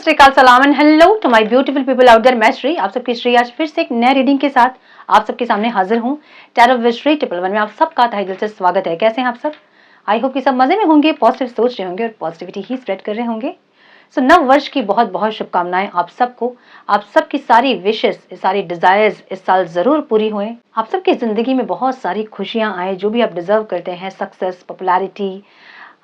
सत श्री अकाल, सलाम and hello to my beautiful people out there. मैं श्री, आप सबकी श्री आज फिर से एक नए रीडिंग के साथ आप सबके सामने हाजिर हूँ। Tarot with Shri triple one में आप सबका तहे दिल से स्वागत है। कैसे हैं आप सब? आई होप कि सब मजे में होंगे, पॉजिटिव सोच रहे होंगे और पॉजिटिविटी ही स्प्रेड कर रहे होंगे। सो नव वर्ष की बहुत बहुत शुभकामनाएं आप सबको। आप सबकी सारी विशेस, सारी डिजायर्स इस साल जरूर पूरी हुए। आप सबकी जिंदगी में बहुत सारी खुशियां आए, जो भी आप डिजर्व करते हैं, success, popularity,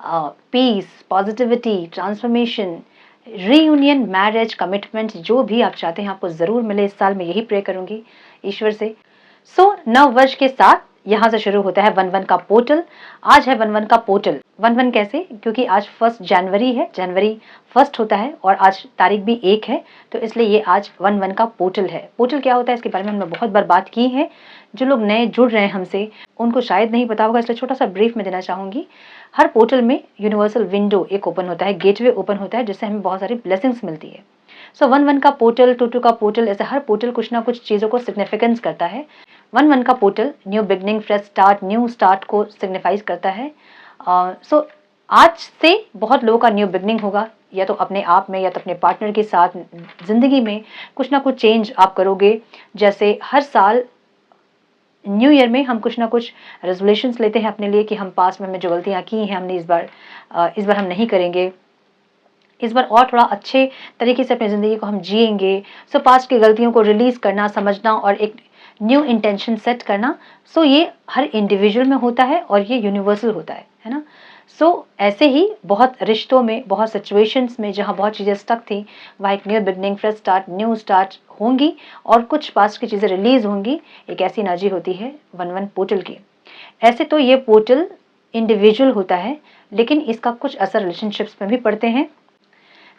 peace, positivity, transformation, reunion, marriage, commitment, जो भी आप चाहते हैं आपको जरूर मिले इस साल में। यही प्रे करूंगी ईश्वर से। सो नव वर्ष के साथ यहाँ से शुरू होता है वन वन का पोर्टल। आज है वन वन का पोर्टल। वन वन कैसे? क्योंकि आज 1 जनवरी है, जनवरी 1 होता है और आज तारीख भी 1 है, तो इसलिए ये आज वन वन का पोर्टल है। पोर्टल क्या होता है इसके बारे में हमने बहुत बार बात की है। जो लोग नए जुड़ रहे हैं हमसे उनको शायद नहीं पता होगा, इसलिए छोटा सा ब्रीफ में देना चाहूंगी। हर पोर्टल में यूनिवर्सल विंडो एक ओपन होता है, गेटवे ओपन होता है, जिससे हमें बहुत सारी ब्लेसिंग्स मिलती है। सो वन वन का पोर्टल, टू टू का पोर्टल, ऐसे हर पोर्टल कुछ ना कुछ चीजों को सिग्निफिकेंस करता है। वन वन का portal new beginning, fresh start, new start को सिग्निफाइज करता है। सो आज से बहुत लोगों का न्यू बिगनिंग होगा, या तो अपने आप में या तो अपने पार्टनर के साथ। जिंदगी में कुछ ना कुछ चेंज आप करोगे। जैसे हर साल न्यू ईयर में हम कुछ ना कुछ रेजोल्यूशंस लेते हैं अपने लिए कि हम पास्ट में हमने जो गलतियां की हैं हमने इस बार हम नहीं करेंगे। इस बार और थोड़ा अच्छे तरीके से अपनी ज़िंदगी को हम जिएंगे। सो पास्ट की गलतियों को रिलीज़ करना, समझना और एक न्यू इंटेंशन सेट करना। सो ये हर इंडिविजुअल में होता है और ये यूनिवर्सल होता है ना। सो ऐसे ही बहुत रिश्तों में, बहुत सिचुएशंस में जहाँ बहुत चीज़ें स्टक थी, वहाँ एक new beginning, fresh start, new start होंगी और कुछ पास्ट की चीज़ें रिलीज़ होंगी। एक ऐसी एनर्जी होती है वन वन पोर्टल की। ऐसे तो ये पोर्टल इंडिविजुअल होता है, लेकिन इसका कुछ असर रिलेशनशिप्स में भी पड़ते हैं।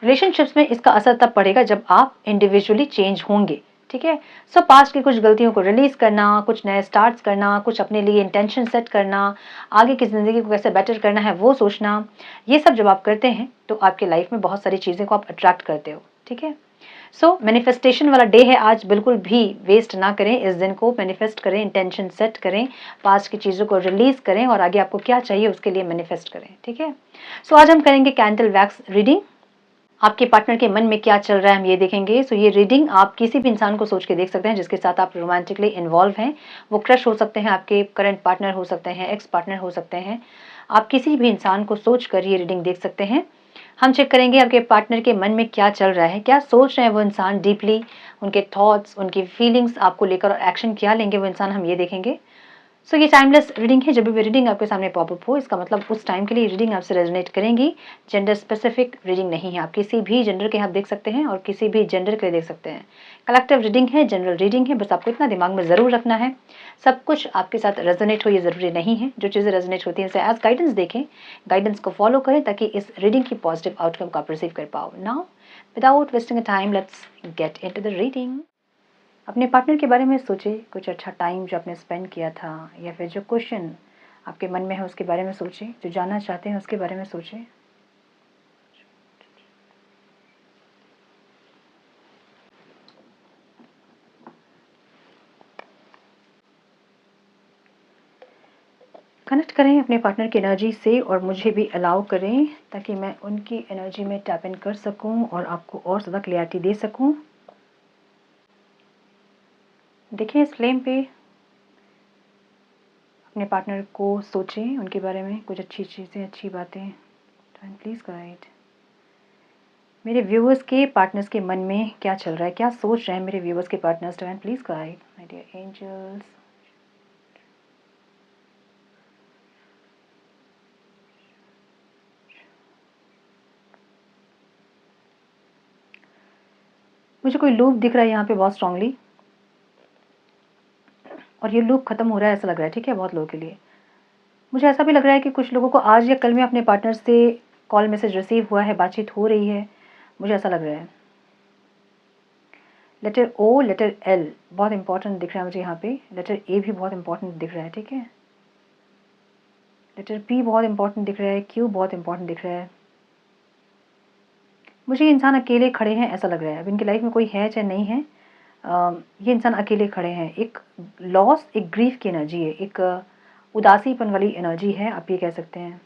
रिलेशनशिप्स में इसका असर तब पड़ेगा जब आप इंडिविजुअली चेंज होंगे, ठीक है। सो पास्ट की कुछ गलतियों को रिलीज करना, कुछ नए स्टार्ट्स करना, कुछ अपने लिए इंटेंशन सेट करना, आगे की जिंदगी को कैसे बेटर करना है वो सोचना, ये सब जब आप करते हैं तो आपके लाइफ में बहुत सारी चीजें को आप अट्रैक्ट करते हो, ठीक है। सो मैनिफेस्टेशन वाला डे है आज, बिल्कुल भी वेस्ट ना करें। इस दिन को मैनिफेस्ट करें, इंटेंशन सेट करें, पास्ट की चीज़ों को रिलीज करें और आगे आपको क्या चाहिए उसके लिए मैनिफेस्ट करें, ठीक है। सो आज हम करेंगे कैंडल वैक्स रीडिंग। आपके पार्टनर के मन में क्या चल रहा है हम ये देखेंगे। सो ये रीडिंग आप किसी भी इंसान को सोच के देख सकते हैं जिसके साथ आप रोमांटिकली इन्वॉल्व हैं। वो क्रश हो सकते हैं, आपके करंट पार्टनर हो सकते हैं, एक्स पार्टनर हो सकते हैं। आप किसी भी इंसान को सोच कर ये रीडिंग देख सकते हैं। हम चेक करेंगे आपके पार्टनर के मन में क्या चल रहा है, क्या सोच रहे हैं वो इंसान डीपली, उनके थॉट्स, उनकी फीलिंग्स आपको लेकर और एक्शन क्या लेंगे वो इंसान, हम ये देखेंगे। सो ये टाइमलेस रीडिंग है। जब भी रीडिंग आपके सामने पॉपअप हो, इसका मतलब उस टाइम के लिए रीडिंग आपसे रेजोनेट करेंगी। जेंडर स्पेसिफिक रीडिंग नहीं है, आप किसी भी जेंडर के आप देख सकते हैं और किसी भी जेंडर के लिए देख सकते हैं। कलेक्टिव रीडिंग है, जनरल रीडिंग है। बस आपको इतना दिमाग में जरूर रखना है, सब कुछ आपके साथ रेजोनेट हो ये जरूरी नहीं है। जो चीज़ें रेजोनेट होती हैं उसे एज गाइडेंस देखें, गाइडेंस को फॉलो करें ताकि इस रीडिंग की पॉजिटिव आउटकम को आप रिसीव कर पाओ। Now without wasting a time, let's get into the reading. अपने पार्टनर के बारे में सोचें, कुछ अच्छा टाइम जो आपने स्पेंड किया था, या फिर जो क्वेश्चन आपके मन में है उसके बारे में सोचें, जो जानना चाहते हैं उसके बारे में सोचें। कनेक्ट करें अपने पार्टनर की एनर्जी से और मुझे भी अलाउ करें ताकि मैं उनकी एनर्जी में टैप इन कर सकूं और आपको और ज़्यादा क्लियरिटी दे सकूं। देखें इस फ्लेम पे अपने पार्टनर को सोचें, उनके बारे में कुछ अच्छी चीज़ें, अच्छी बातें। प्लीज़ गाइड मेरे व्यूअर्स के पार्टनर्स के मन में क्या चल रहा है, क्या सोच रहे हैं मेरे व्यूअर्स के partners. Divine please guide my dear angels. मुझे कोई लूप दिख रहा है यहाँ पे बहुत स्ट्रांगली, और ये लूप खत्म हो रहा है ऐसा लग रहा है, ठीक है, बहुत लोगों के लिए। मुझे ऐसा भी लग रहा है कि कुछ लोगों को आज या कल में अपने पार्टनर से कॉल मैसेज रिसीव हुआ है, बातचीत हो रही है, मुझे ऐसा लग रहा है। लेटर ओ, लेटर एल बहुत इंपॉर्टेंट दिख रहा है मुझे यहाँ पे। लेटर ए भी बहुत इंपॉर्टेंट दिख रहा है, ठीक है। लेटर पी बहुत इंपॉर्टेंट दिख रहा है, क्यू बहुत इंपॉर्टेंट दिख रहा है। मुझे ये इंसान अकेले खड़े हैं ऐसा लग रहा है। अब इनकी लाइफ में कोई है चाहे नहीं है, ये इंसान अकेले खड़े हैं। एक लॉस, एक ग्रीफ की एनर्जी है, एक उदासीपन वाली एनर्जी है, आप ये कह सकते हैं।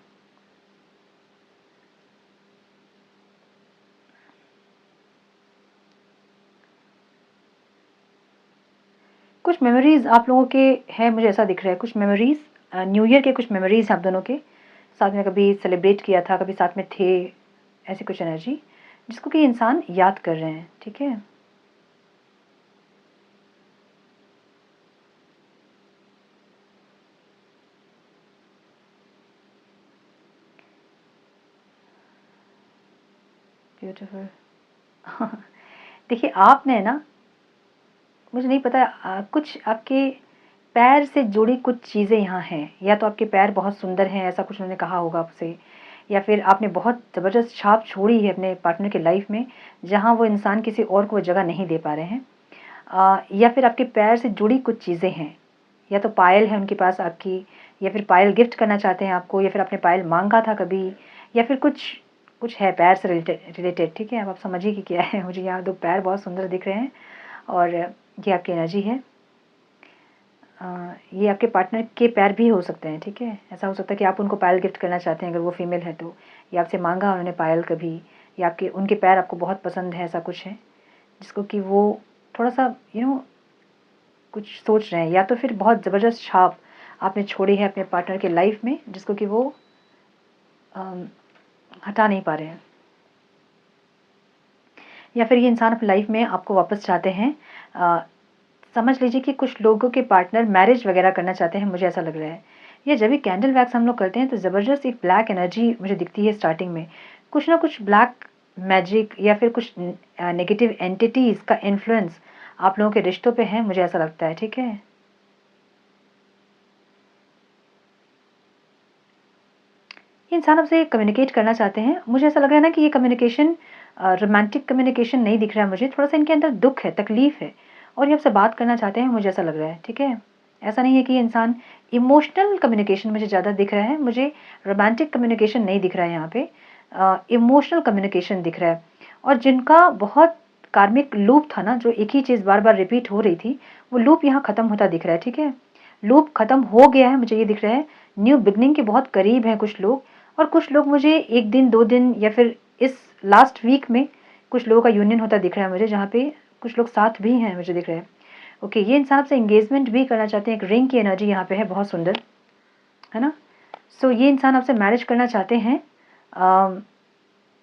कुछ मेमोरीज़ आप लोगों के हैं, मुझे ऐसा दिख रहा है, कुछ मेमोरीज़ न्यू ईयर के कुछ मेमोरीज़ हैं आप दोनों के, साथ में कभी सेलिब्रेट किया था, कभी साथ में थे, ऐसी कुछ एनर्जी जिसको कि इंसान याद कर रहे हैं, ठीक है? ब्यूटीफुल। देखिए आपने ना, मुझे नहीं पता, कुछ आपके पैर से जुड़ी कुछ चीज़ें यहाँ हैं, या तो आपके पैर बहुत सुंदर हैं, ऐसा कुछ उन्होंने कहा होगा आपसे, या फिर आपने बहुत ज़बरदस्त छाप छोड़ी है अपने पार्टनर की लाइफ में, जहाँ वो इंसान किसी और को वो जगह नहीं दे पा रहे हैं। या फिर आपके पैर से जुड़ी कुछ चीज़ें हैं, या तो पायल है उनके पास आपकी, या फिर पायल गिफ्ट करना चाहते हैं आपको, या फिर आपने पायल मांगा था कभी, या फिर कुछ कुछ है पैर से रिलेटेड, ठीक है? अब आप समझिए कि क्या है। मुझे यहाँ 2 पैर बहुत सुंदर दिख रहे हैं, और ये आपकी एनर्जी है। ये आपके पार्टनर के पैर भी हो सकते हैं, ठीक है? ऐसा हो सकता है कि आप उनको पायल गिफ्ट करना चाहते हैं अगर वो फीमेल है तो, या आपसे मांगा उन्होंने पायल कभी, या आपके उनके पैर आपको बहुत पसंद है, ऐसा कुछ है जिसको कि वो थोड़ा-सा कुछ सोच रहे हैं, या तो फिर बहुत ज़बरदस्त छाप आपने छोड़ी है अपने पार्टनर के लाइफ में जिसको कि वो अम, हटा नहीं पा रहे हैं, या फिर ये इंसान अपनी लाइफ में आपको वापस चाहते हैं। समझ लीजिए कि कुछ लोगों के पार्टनर मैरिज वगैरह करना चाहते हैं, मुझे ऐसा लग रहा है। या जब भी कैंडल वैक्स हम लोग करते हैं तो ज़बरदस्त एक ब्लैक एनर्जी मुझे दिखती है स्टार्टिंग में, कुछ ना कुछ ब्लैक मैजिक या फिर कुछ नेगेटिव एंटिटीज़ का इन्फ्लुएंस आप लोगों के रिश्तों पे है, मुझे ऐसा लगता है, ठीक है? ये इंसान आपसे कम्युनिकेट करना चाहते हैं, मुझे ऐसा लग रहा है ना कि ये कम्युनिकेशन रोमांटिक कम्युनिकेशन नहीं दिख रहा है मुझे, थोड़ा-सा इनके अंदर दुःख है, तकलीफ़ है, और ये आपसे बात करना चाहते हैं, मुझे ऐसा लग रहा है, ठीक है? ऐसा नहीं है कि ये इंसान इमोशनल कम्युनिकेशन मुझे ज़्यादा दिख रहा है, मुझे रोमांटिक कम्युनिकेशन नहीं दिख रहा है यहाँ पे, इमोशनल कम्युनिकेशन दिख रहा है। और जिनका बहुत कार्मिक लूप था ना, जो एक ही चीज़ बार-बार रिपीट हो रही थी, वो लूप यहाँ ख़त्म होता दिख रहा है, ठीक है? लूप ख़त्म हो गया है, मुझे ये दिख रहा है, न्यू बिगिनिंग के बहुत करीब हैं कुछ लोग, और कुछ लोग मुझे 1 दिन 2 दिन या फिर इस लास्ट वीक में कुछ लोगों का यूनियन होता दिख रहा है मुझे, जहाँ पे कुछ लोग साथ भी हैं, मुझे दिख रहा है। ओके, ये इंसान आपसे एंगेजमेंट भी करना चाहते हैं, एक रिंग की एनर्जी यहाँ पे है बहुत सुंदर, है ना? सो ये इंसान आपसे मैरिज करना चाहते हैं,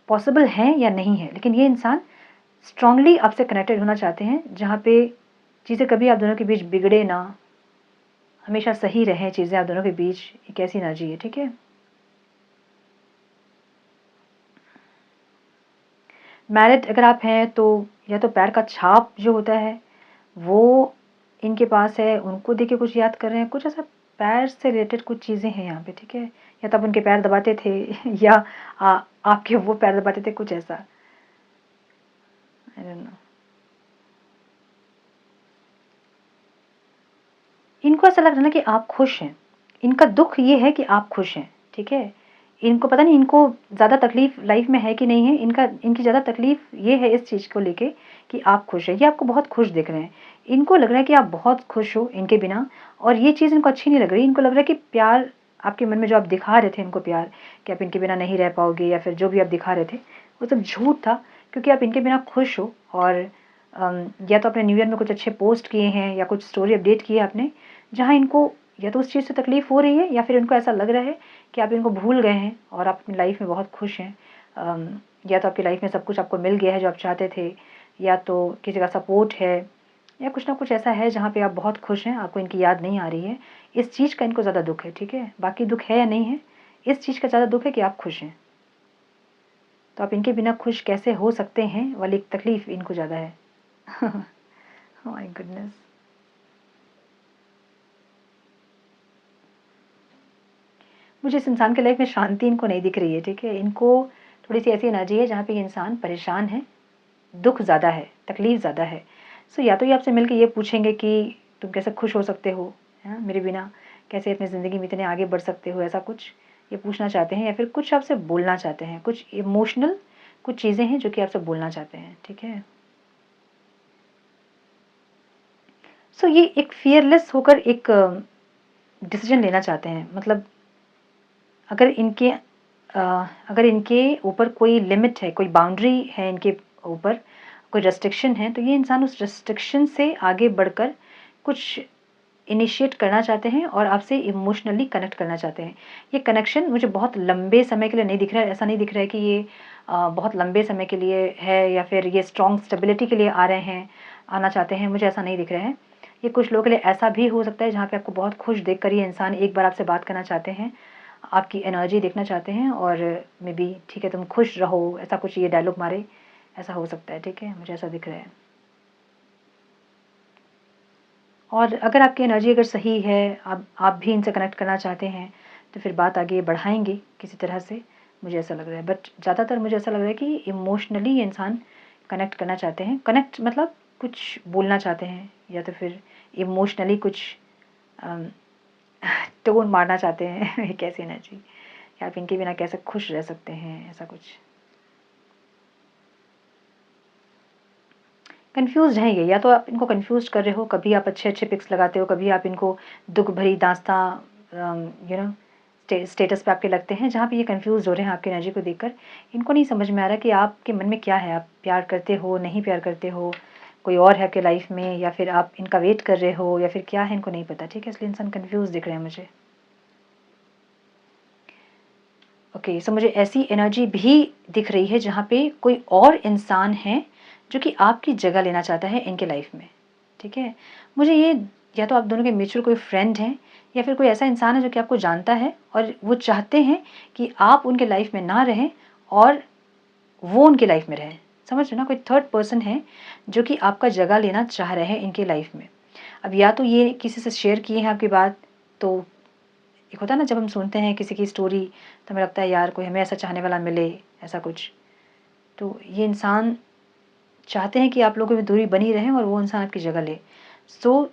पॉसिबल है या नहीं है, लेकिन ये इंसान स्ट्रांगली आपसे कनेक्टेड होना चाहते हैं, जहाँ पे चीज़ें कभी आप दोनों के बीच बिगड़े ना, हमेशा सही रहें चीज़ें आप दोनों के बीच, एक ऐसी एनर्जी है, ठीक है? मैरिड अगर आप हैं तो या तो पैर का छाप जो होता है वो इनके पास है, उनको देख के कुछ याद कर रहे हैं, कुछ ऐसा पैर से रिलेटेड कुछ चीज़ें हैं यहाँ पे, ठीक है? या तो आप उनके पैर दबाते थे या आपके वो पैर दबाते थे, कुछ ऐसा, आई डोंट नो। इनको ऐसा लग रहा है ना कि आप खुश हैं, इनका दुःख ये है कि आप खुश हैं, ठीक है? इनको पता नहीं इनको ज़्यादा तकलीफ़ लाइफ़ में है कि नहीं है, इनकी ज़्यादा तकलीफ़ ये है इस चीज़ को लेके कि आप खुश हैं, ये आपको बहुत खुश दिख रहे हैं। इनको लग रहा है कि आप बहुत खुश हो इनके बिना, और ये चीज़ इनको अच्छी नहीं लग रही, इनको लग रहा है कि प्यार आपके मन में जो आप दिखा रहे थे इनको प्यार, कि आप इनके बिना नहीं रह पाओगे, या फिर जो भी आप दिखा रहे थे, वो सब झूठ था, क्योंकि आप इनके बिना खुश हो। और या तो आपने न्यू ईयर में कुछ अच्छे पोस्ट किए हैं या कुछ स्टोरी अपडेट की है आपने, जहाँ इनको या तो उस चीज़ से तकलीफ़ हो रही है, या फिर इनको ऐसा लग रहा है कि आप इनको भूल गए हैं और आप अपनी लाइफ में बहुत खुश हैं। या तो आपकी लाइफ में सब कुछ आपको मिल गया है जो आप चाहते थे, या तो किसी का सपोर्ट है, या कुछ ना कुछ ऐसा है जहाँ पे आप बहुत खुश हैं, आपको इनकी याद नहीं आ रही है। इस चीज़ का इनको ज़्यादा दुःख है, ठीक है? बाकी दुःख है या नहीं है, इस चीज़ का ज़्यादा दुःख है कि आप खुश हैं। तो आप इनके बिना खुश कैसे हो सकते हैं वाली तकलीफ़ इनको ज़्यादा है। Oh my goodness! मुझे इस इंसान के लाइफ में शांति इनको नहीं दिख रही है, ठीक है? इनको थोड़ी-सी ऐसी एनर्जी है जहाँ पे ये इंसान परेशान है, दुःख ज़्यादा है, तकलीफ़ ज़्यादा है। सो या तो ये आपसे मिलके ये पूछेंगे कि तुम कैसे खुश हो सकते हो, है ना? मेरे बिना कैसे अपनी ज़िंदगी में इतने आगे बढ़ सकते हो, ऐसा कुछ ये पूछना चाहते हैं, या फिर कुछ आपसे बोलना चाहते हैं, कुछ इमोशनल कुछ चीज़ें हैं जो कि आपसे बोलना चाहते हैं, ठीक है? सो ये एक फ़ियरलेस होकर एक डिसीज़न लेना चाहते हैं, मतलब अगर इनके अगर इनके ऊपर कोई लिमिट है, कोई बाउंड्री है इनके ऊपर, कोई रेस्ट्रिक्शन है, तो ये इंसान उस रेस्ट्रिक्शन से आगे बढ़कर कुछ इनिशिएट करना चाहते हैं और आपसे इमोशनली कनेक्ट करना चाहते हैं। ये कनेक्शन मुझे बहुत लंबे समय के लिए नहीं दिख रहा है, ऐसा नहीं दिख रहा है कि ये बहुत लंबे समय के लिए है या फिर ये स्ट्रॉन्ग स्टेबिलिटी के लिए आ रहे हैं, आना चाहते हैं, मुझे ऐसा नहीं दिख रहा है। ये कुछ लोगों के लिए ऐसा भी हो सकता है जहाँ पे आपको बहुत खुश देखकर ये इंसान एक बार आपसे बात करना चाहते हैं, आपकी एनर्जी देखना चाहते हैं और मे बी ठीक है तुम खुश रहो, ऐसा कुछ ये डायलॉग मारे, ऐसा हो सकता है। ठीक है, मुझे ऐसा दिख रहा है। और अगर आपकी एनर्जी अगर सही है, आप भी इनसे कनेक्ट करना चाहते हैं, तो फिर बात आगे बढ़ाएँगे किसी तरह से, मुझे ऐसा लग रहा है। बट ज़्यादातर मुझे ऐसा लग रहा है कि इमोशनली ये इंसान कनेक्ट करना चाहते हैं। कनेक्ट मतलब कुछ बोलना चाहते हैं या तो फिर इमोशनली कुछ अम, टोन मारना चाहते हैं। एक ऐसी एनर्जी कि आप इनके बिना कैसे खुश रह सकते हैं, ऐसा कुछ। कन्फ्यूज़्ड हैं ये, या तो आप इनको कन्फ्यूज़ कर रहे हो, कभी आप अच्छे-अच्छे पिक्स लगाते हो, कभी आप इनको दुःख भरी दास्ताँ यू नो स्टेटस पे आपके लगते हैं, जहाँ पे ये कन्फ्यूज़्ड हो रहे हैं आपकी एनर्जी को देखकर। इनको नहीं समझ में आ रहा कि आपके मन में क्या है, आप प्यार करते हो, नहीं प्यार करते हो, कोई और है आपके लाइफ़ में या फिर आप इनका वेट कर रहे हो या फिर क्या है इनको नहीं पता, ठीक है? इसलिए इंसान कन्फ्यूज़ दिख रहे हैं मुझे। ओके, सो मुझे ऐसी एनर्जी भी दिख रही है जहाँ पे कोई और इंसान है जो कि आपकी जगह लेना चाहता है इनके लाइफ में, ठीक है? मुझे ये या तो आप दोनों के म्यूचुअल कोई फ्रेंड हैं या फिर कोई ऐसा इंसान है जो कि आपको जानता है और वो चाहते हैं कि आप उनके लाइफ में ना रहें और वो उनकी लाइफ में रहें। समझ रहे हो ना? कोई थर्ड पर्सन है जो कि आपका जगह लेना चाह रहे हैं इनके लाइफ में। अब या तो ये किसी से शेयर किए हैं आपकी बात, तो एक होता है ना जब हम सुनते हैं किसी की स्टोरी तो हमें लगता है यार कोई हमें ऐसा चाहने वाला मिले, ऐसा कुछ। तो ये इंसान चाहते हैं कि आप लोगों में दूरी बनी रहे और वो इंसान आपकी जगह ले। सो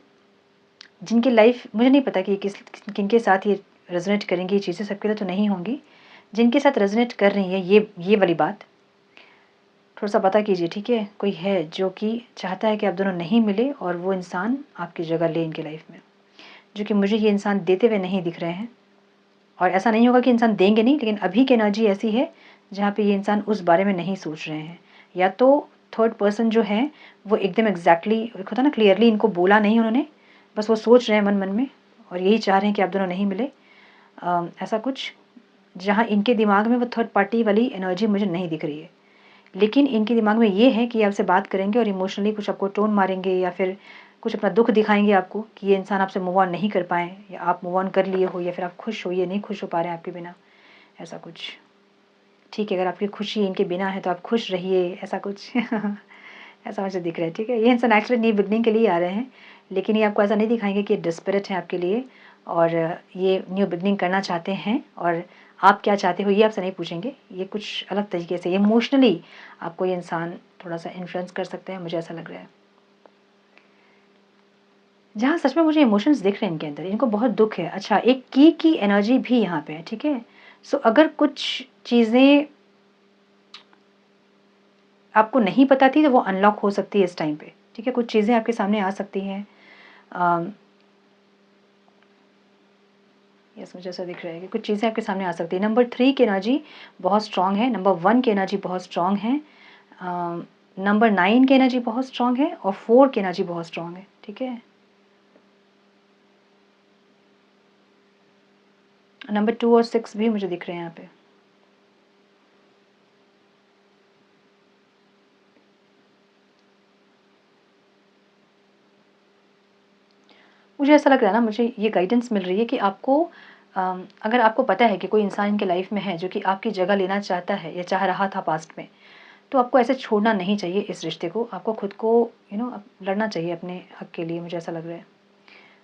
जिनकी लाइफ मुझे नहीं पता कि किनके साथ ये रेज़ोनेट करेंगी ये चीज़ें, सबके लिए तो नहीं होंगी। जिनके साथ रेज़ोनेट कर रही है ये वाली बात, थोड़ा-सा पता कीजिए, ठीक है? कोई है जो कि चाहता है कि आप दोनों नहीं मिले और वो इंसान आपकी जगह ले इनकी लाइफ में। जो कि मुझे ये इंसान देते हुए नहीं दिख रहे हैं। और ऐसा नहीं होगा कि इंसान देंगे नहीं, लेकिन अभी की एनर्जी ऐसी है जहाँ पे ये इंसान उस बारे में नहीं सोच रहे हैं। या तो थर्ड पर्सन जो है वो एकदम एग्जैक्टली एक होता है ना क्लियरली इनको बोला नहीं उन्होंने, बस वो सोच रहे हैं मन मन में और यही चाह रहे हैं कि आप दोनों नहीं मिले। ऐसा कुछ जहाँ इनके दिमाग में वो थर्ड पार्टी वाली एनर्जी मुझे नहीं दिख रही है, लेकिन इनके दिमाग में ये है कि ये आपसे बात करेंगे और इमोशनली कुछ आपको टोन मारेंगे या फिर कुछ अपना दुःख दिखाएँगे आपको कि ये इंसान आपसे मूव ऑन नहीं कर पाएँ या आप मूव ऑन कर लिए हो या फिर आप खुश हो, ये नहीं खुश हो पा रहे हैं आपके बिना, ऐसा कुछ। ठीक है, अगर आपकी खुशी इनके बिना है तो आप खुश रहिए, ऐसा कुछ। ऐसा मुझे दिख रहा है, ठीक है? ये इंसान एक्चुअली न्यू बिगिनिंग के लिए आ रहे हैं, लेकिन ये आपको ऐसा नहीं दिखाएँगे कि डेस्परेट हैं आपके लिए और ये न्यू बिगिनिंग करना चाहते हैं और आप क्या चाहते हो ये आपसे नहीं पूछेंगे। ये कुछ अलग तरीके से इमोशनली आपको ये इंसान थोड़ा-सा इन्फ्लुएंस कर सकते हैं, मुझे ऐसा लग रहा है। जहाँ सच में मुझे इमोशंस दिख रहे हैं इनके अंदर, इनको बहुत दुःख है। अच्छा, एक की एनर्जी भी यहाँ पे है, ठीक है? सो अगर कुछ चीज़ें आपको नहीं पता थी तो वो अनलॉक हो सकती है इस टाइम पे, ठीक है? कुछ चीज़ें आपके सामने आ सकती हैं। अ, यस, मुझे ऐसा दिख रहा है कि कुछ चीज़ें आपके सामने आ सकती हैं। नंबर 3 की एनर्जी बहुत स्ट्रॉन्ग है, नंबर 1 की एनर्जी बहुत स्ट्रॉन्ग है, नंबर 9 की एनर्जी बहुत स्ट्रॉन्ग है और 4 की एनर्जी बहुत स्ट्रॉन्ग है, ठीक है? नंबर 2 और 6 भी मुझे दिख रहे हैं यहाँ पे। मुझे ऐसा लग रहा है ना, मुझे ये गाइडेंस मिल रही है कि आपको अगर आपको पता है कि कोई इंसान इनके लाइफ में है जो कि आपकी जगह लेना चाहता है या चाह रहा था पास्ट में, तो आपको ऐसे छोड़ना नहीं चाहिए इस रिश्ते को। आपको खुद को लड़ना चाहिए अपने हक के लिए, मुझे ऐसा लग रहा है।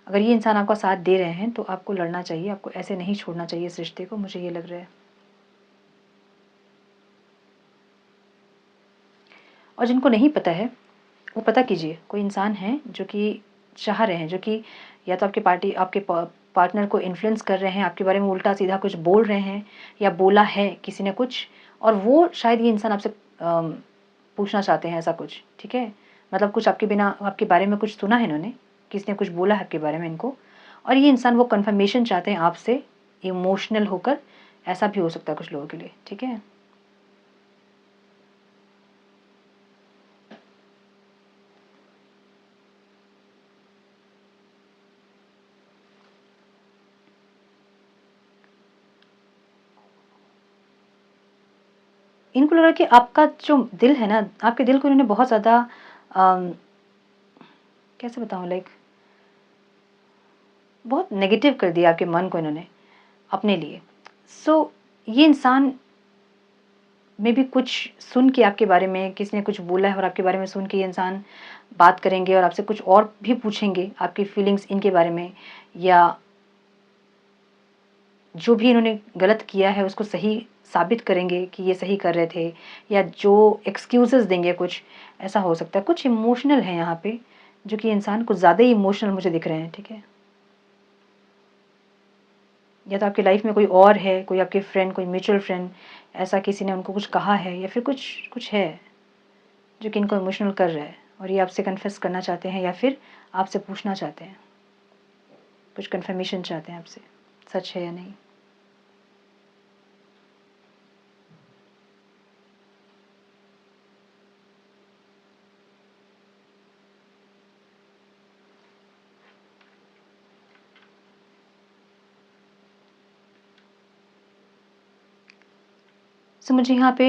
अगर ये इंसान आपका साथ दे रहे हैं तो आपको लड़ना चाहिए, आपको ऐसे नहीं छोड़ना चाहिए इस रिश्ते को, मुझे ये लग रहा है। और जिनको नहीं पता है वो पता कीजिए, कोई इंसान है जो कि चाह रहे हैं, जो कि या तो आपके पार्टनर को इन्फ्लुएंस कर रहे हैं, आपके बारे में उल्टा-सीधा कुछ बोल रहे हैं या बोला है किसी ने कुछ और वो शायद ये इंसान आपसे पूछना चाहते हैं ऐसा कुछ, ठीक है? मतलब कुछ आपके बारे में कुछ सुना है इन्होंने, किसी ने कुछ बोला है आपके बारे में इनको और ये इंसान वो कन्फर्मेशन चाहते हैं आपसे इमोशनल होकर, ऐसा भी हो सकता है कुछ लोगों के लिए, ठीक है? इनको लग रहा है कि आपका जो दिल है ना, आपके दिल को इन्होंने बहुत ज़्यादा कैसे बताऊँ, लाइक बहुत नेगेटिव कर दिया आपके मन को इन्होंने अपने लिए। सो ये इंसान में भी कुछ सुन के आपके बारे में किसी ने कुछ बोला है और आपके बारे में सुन के ये इंसान बात करेंगे और आपसे कुछ और भी पूछेंगे आपकी फीलिंग्स इनके बारे में, या जो भी इन्होंने गलत किया है उसको सही साबित करेंगे कि ये सही कर रहे थे, या जो एक्सक्यूज़ेस देंगे कुछ, ऐसा हो सकता है। कुछ इमोशनल है यहाँ पे, जो कि इंसान कुछ ज़्यादा ही इमोशनल मुझे दिख रहे हैं, ठीक है। या तो आपकी लाइफ में कोई और है, कोई आपके फ्रेंड, कोई म्यूचुअल फ्रेंड, ऐसा किसी ने उनको कुछ कहा है, या फिर कुछ कुछ है जो कि इनको इमोशनल कर रहा है और ये आपसे कन्फेस करना चाहते हैं या फिर आपसे पूछना चाहते हैं, कुछ कन्फर्मेशन चाहते हैं आपसे, सच है या नहीं। सो मुझे यहाँ पे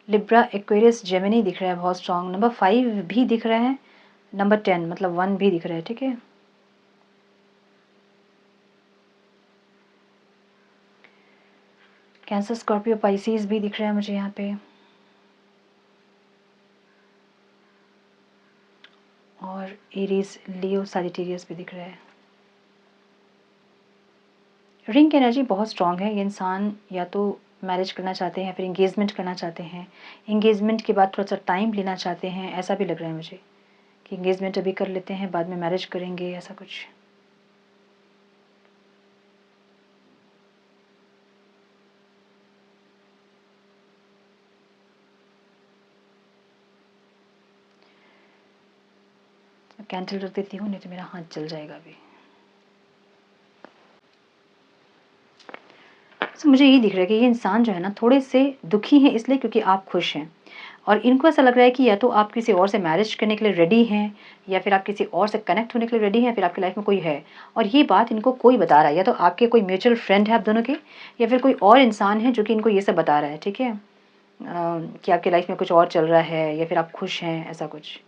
लिब्रा, एक्वेरियस, जेमिनी दिख रहा है बहुत स्ट्रॉन्ग। नंबर 5 भी दिख रहा है, नंबर 10 मतलब 1 भी दिख रहा है, ठीक है। कैंसर, स्कॉर्पियो, पाइसेस भी दिख रहा है मुझे यहाँ पे, और एरीज, लियो, सजिटेरियस भी दिख रहा है। रिंग की एनर्जी बहुत स्ट्रॉन्ग है। ये इंसान या तो मैरिज करना चाहते हैं या फिर इंगेजमेंट करना चाहते हैं। इंगेजमेंट के बाद थोड़ा सा टाइम लेना चाहते हैं, ऐसा भी लग रहा है मुझे कि इंगेजमेंट अभी कर लेते हैं, बाद में मैरिज करेंगे, ऐसा कुछ। कैंडल रख देती हूँ, नहीं तो मेरा हाथ जल जाएगा अभी। तो मुझे ये दिख रहा है कि ये इंसान जो है ना, थोड़े से दुखी हैं इसलिए क्योंकि आप खुश हैं, और इनको ऐसा लग रहा है कि या तो आप किसी और से मैरिज करने के लिए रेडी हैं, या फिर आप किसी और से कनेक्ट होने के लिए रेडी हैं, या फिर आपकी लाइफ में कोई है और ये बात इनको कोई बता रहा है। या तो आपके कोई म्यूचुअल फ्रेंड है आप दोनों के, या फिर कोई और इंसान है जो कि इनको ये सब बता रहा है, ठीक है, कि आपकी लाइफ में कुछ और चल रहा है या फिर आप खुश हैं, ऐसा कुछ।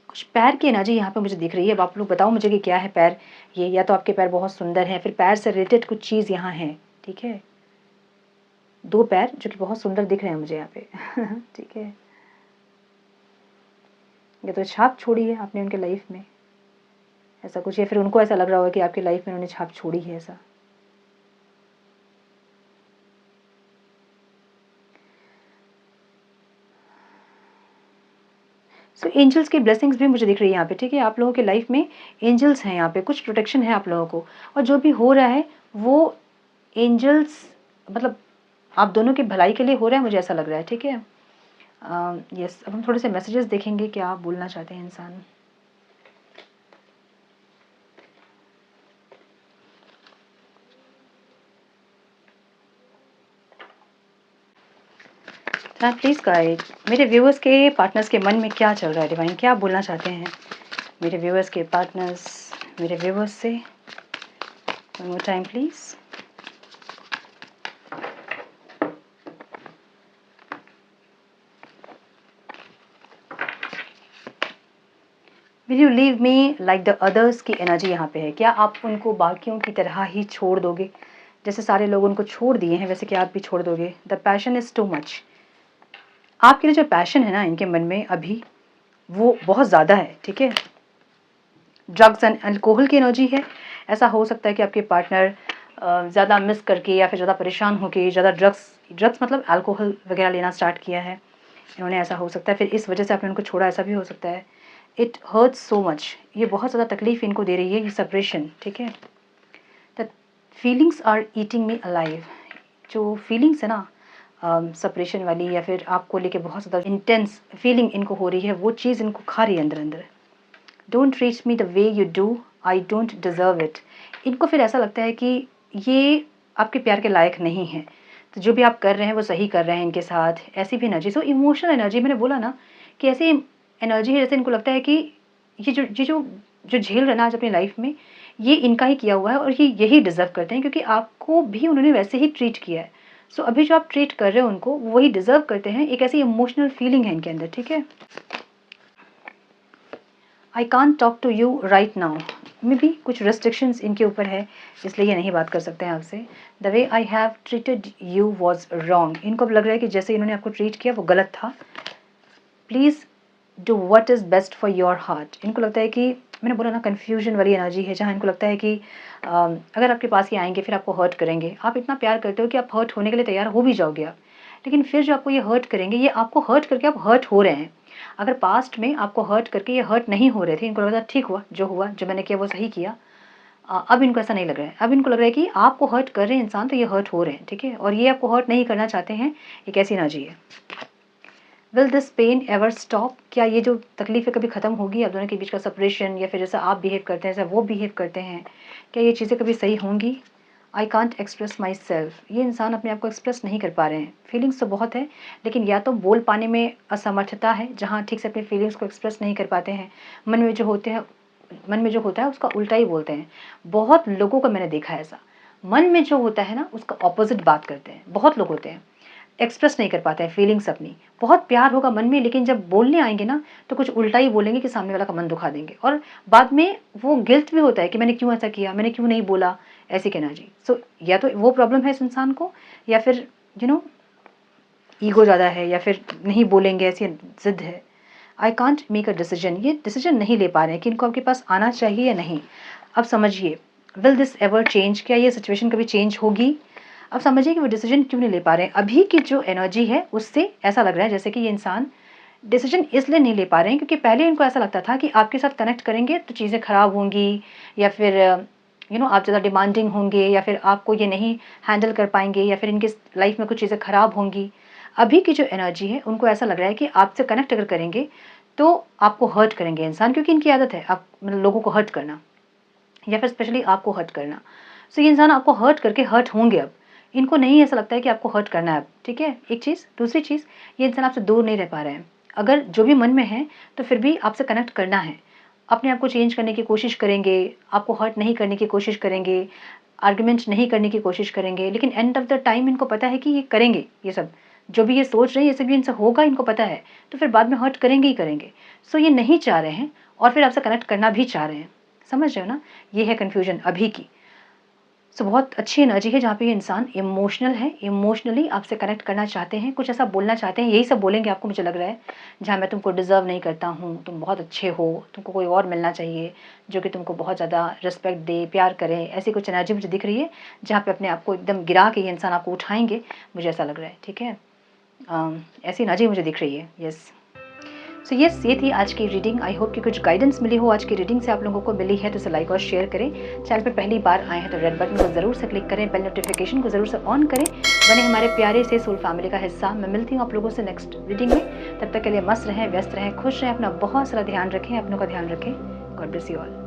कुछ पैर की एनर्जी यहाँ पे मुझे दिख रही है। अब आप लोग बताओ मुझे कि क्या है पैर ये, या तो आपके पैर बहुत सुंदर हैं, फिर पैर से रिलेटेड कुछ चीज़ यहाँ है, ठीक है। 2 पैर जो कि बहुत सुंदर दिख रहे हैं मुझे यहाँ पे ठीक है। या तो छाप छोड़ी है आपने उनके लाइफ में, ऐसा कुछ, या फिर उनको ऐसा लग रहा होगा कि आपकी लाइफ में उन्होंने छाप छोड़ी है, ऐसा। सो एंजल्स की ब्लेसिंग्स भी मुझे दिख रही है यहाँ पे, ठीक है। आप लोगों के लाइफ में एंजल्स हैं यहाँ पे, कुछ प्रोटेक्शन है आप लोगों को, और जो भी हो रहा है वो एंजल्स मतलब आप दोनों की भलाई के लिए हो रहा है, मुझे ऐसा लग रहा है, ठीक है। यस, अब हम थोड़े से मैसेजेस देखेंगे क्या बोलना चाहते हैं इंसान। प्लीज़ गाइड मेरे व्यूअर्स के पार्टनर्स के मन में क्या चल रहा है, डिवाइन क्या बोलना चाहते हैं मेरे व्यूअर्स के पार्टनर्स मेरे व्यूअर्स से। One more time please. Will you leave me like the others की एनर्जी यहाँ पे है। क्या आप उनको बाकियों की तरह ही छोड़ दोगे, जैसे सारे लोग उनको छोड़ दिए हैं वैसे क्या आप भी छोड़ दोगे। The passion is too much. आपके लिए जो पैशन है ना इनके मन में अभी, वो बहुत ज़्यादा है, ठीक है। ड्रग्स एंड अल्कोहल की एनर्जी है। ऐसा हो सकता है कि आपके पार्टनर ज़्यादा मिस करके या फिर ज़्यादा परेशान होकर ज़्यादा ड्रग्स मतलब अल्कोहल वगैरह लेना स्टार्ट किया है इन्होंने, ऐसा हो सकता है। फिर इस वजह से आपने उनको छोड़ा, ऐसा भी हो सकता है। इट हर्ट्स सो मच, ये बहुत ज़्यादा तकलीफ इनको दे रही है ये सेपरेशन, ठीक है। The feelings are eating me alive. जो फीलिंग्स है ना सेपरेशन वाली, या फिर आपको लेके बहुत ज़्यादा इंटेंस फीलिंग इनको हो रही है, वो चीज़ इनको खा रही है अंदर अंदर। Don't treat me the way you do, I don't deserve it. इनको फिर ऐसा लगता है कि ये आपके प्यार के लायक नहीं है, तो जो भी आप कर रहे हैं वो सही कर रहे हैं इनके साथ, ऐसी भी एनर्जी। सो इमोशनल एनर्जी, मैंने बोला ना कि ऐसी एनर्जी है जैसे इनको लगता है कि ये जो झेल रहे ना आज अपनी लाइफ में, ये इनका ही किया हुआ है और ये यही डिज़र्व करते हैं क्योंकि आपको भी उन्होंने वैसे ही ट्रीट किया है। सो अभी जो आप ट्रीट कर रहे हो उनको, वही डिज़र्व करते हैं। एक ऐसी इमोशनल फीलिंग है इनके अंदर, ठीक है? I can't talk to you right now, maybe कुछ रेस्ट्रिक्शंस इनके ऊपर है, इसलिए ये नहीं बात कर सकते हैं आपसे। The way I have treated you was wrong, इनको अब लग रहा है कि जैसे इन्होंने आपको ट्रीट किया वो गलत था। Please do what is best for your heart, इनको लगता है कि, मैंने बोला ना, कन्फ्यूजन वाली एनर्जी है, जहाँ इनको लगता है कि अगर आपके पास ये आएंगे फिर आपको हर्ट करेंगे। आप इतना प्यार करते हो कि आप हर्ट होने के लिए तैयार हो भी जाओगे आप, लेकिन फिर जो आपको ये हर्ट करेंगे, ये आपको हर्ट करके आप हर्ट हो रहे हैं। अगर पास्ट में आपको हर्ट करके ये हर्ट नहीं हो रहे थे, इनको लगा ठीक हुआ, जो मैंने किया वो सही किया। अब इनको ऐसा नहीं लग रहा है। अब इनको लग रहा है कि आपको हर्ट कर रहे हैं इंसान, तो ये हर्ट हो रहे हैं, ठीक है? और ये आपको हर्ट नहीं करना चाहते हैं, एक ऐसी एनर्जी है। Will this pain ever stop, क्या ये जो तकलीफ़ें कभी ख़त्म होगी? आप दोनों के बीच का सेपरेशन, या फिर जैसा आप बिहेव करते हैं जैसा वो बिहेव करते हैं, क्या ये चीज़ें कभी सही होंगी? I can't express my self, ये इंसान अपने आप को एक्सप्रेस नहीं कर पा रहे हैं। फीलिंग्स तो बहुत है, लेकिन या तो बोल पाने में असमर्थता है, जहाँ ठीक से अपनी फीलिंग्स को एक्सप्रेस नहीं कर पाते हैं। मन में जो होता है उसका उल्टा ही बोलते हैं। बहुत लोगों को मैंने देखा है ऐसा, मन में जो होता है ना उसका ऑपोजिट बात करते हैं। बहुत लोग होते हैं, एक्सप्रेस नहीं कर पाते हैं फीलिंग्स अपनी। बहुत प्यार होगा मन में, लेकिन जब बोलने आएँगे ना तो कुछ उल्टा ही बोलेंगे कि सामने वाला का मन दुखा देंगे, और बाद में वो गिल्ट भी होता है कि मैंने क्यों ऐसा किया, मैंने क्यों नहीं बोला, ऐसी की एनर्जी। सो या तो वो प्रॉब्लम है इस इंसान को, या फिर ईगो ज़्यादा है, या फिर नहीं बोलेंगे ऐसी ज़िद है। I can't make a decision, ये डिसीजन नहीं ले पा रहे हैं कि इनको आपके पास आना चाहिए या नहीं। अब समझिए, विल दिस एवर चेंज, क्या ये सिचुएशन कभी चेंज होगी? अब समझिए कि वो डिसीजन क्यों नहीं ले पा रहे हैं। अभी की जो एनर्जी है उससे ऐसा लग रहा है जैसे कि ये इंसान डिसीजन इसलिए नहीं ले पा रहे हैं क्योंकि पहले इनको ऐसा लगता था कि आपके साथ कनेक्ट करेंगे तो चीज़ें ख़राब होंगी, या फिर आप ज़्यादा डिमांडिंग होंगे, या फिर आपको ये नहीं हैंडल कर पाएंगे, या फिर इनकी लाइफ में कुछ चीज़ें ख़राब होंगी। अभी की जो एनर्जी है उनको ऐसा लग रहा है कि आपसे कनेक्ट अगर करेंगे तो आपको हर्ट करेंगे इंसान, क्योंकि इनकी आदत है आप मतलब लोगों को हर्ट करना, या फिर स्पेशली आपको हर्ट करना। सो ये इंसान आपको हर्ट करके हर्ट होंगे। अब इनको नहीं ऐसा लगता है कि आपको हर्ट करना है अब, ठीक है? एक चीज़। दूसरी चीज़, ये इंसान आपसे दूर नहीं रह पा रहे हैं। अगर जो भी मन में है तो फिर भी आपसे कनेक्ट करना है। अपने आप को चेंज करने की कोशिश करेंगे, आपको हर्ट नहीं करने की कोशिश करेंगे, आर्ग्यूमेंट नहीं करने की कोशिश करेंगे, लेकिन एंड ऑफ द टाइम इनको पता है कि ये करेंगे ये सब। जो भी ये सोच रहे हैं ये सब भी इनसे होगा, इनको पता है, तो फिर बाद में हर्ट करेंगे ही करेंगे। सो ये नहीं चाह रहे हैं और फिर आपसे कनेक्ट करना भी चाह रहे हैं। समझ रहे हो ना? ये है कन्फ्यूजन अभी की। सो बहुत अच्छी एनर्जी है जहाँ पे ये इंसान इमोशनल है, इमोशनली आपसे कनेक्ट करना चाहते हैं, कुछ ऐसा बोलना चाहते हैं। यही सब बोलेंगे आपको, मुझे लग रहा है, जहाँ मैं तुमको डिज़र्व नहीं करता हूँ, तुम बहुत अच्छे हो, तुमको कोई और मिलना चाहिए जो कि तुमको बहुत ज़्यादा रिस्पेक्ट दे, प्यार करे। ऐसी कुछ एनर्जी मुझे दिख रही है जहाँ पे अपने आप को एकदम गिरा के ये इंसान आपको उठाएंगे, मुझे ऐसा लग रहा है, ठीक है? ऐसी एनर्जी मुझे दिख रही है, यस। सो यस, ये थी आज की रीडिंग। आई होप कि कुछ गाइडेंस मिली हो आज की रीडिंग से, आप लोगों को मिली है तो इसे लाइक और शेयर करें। चैनल पे पहली बार आए हैं तो रेड बटन को ज़रूर से क्लिक करें, बेल नोटिफिकेशन को ज़रूर से ऑन करें, बने हमारे प्यारे से सोल फैमिली का हिस्सा। मैं मिलती हूँ आप लोगों से नेक्स्ट रीडिंग में। तब तक के लिए मस्त रहें, व्यस्त रहें, खुश रहें, अपना बहुत सारा ध्यान रखें, अपनों का ध्यान रखें। God bless you all.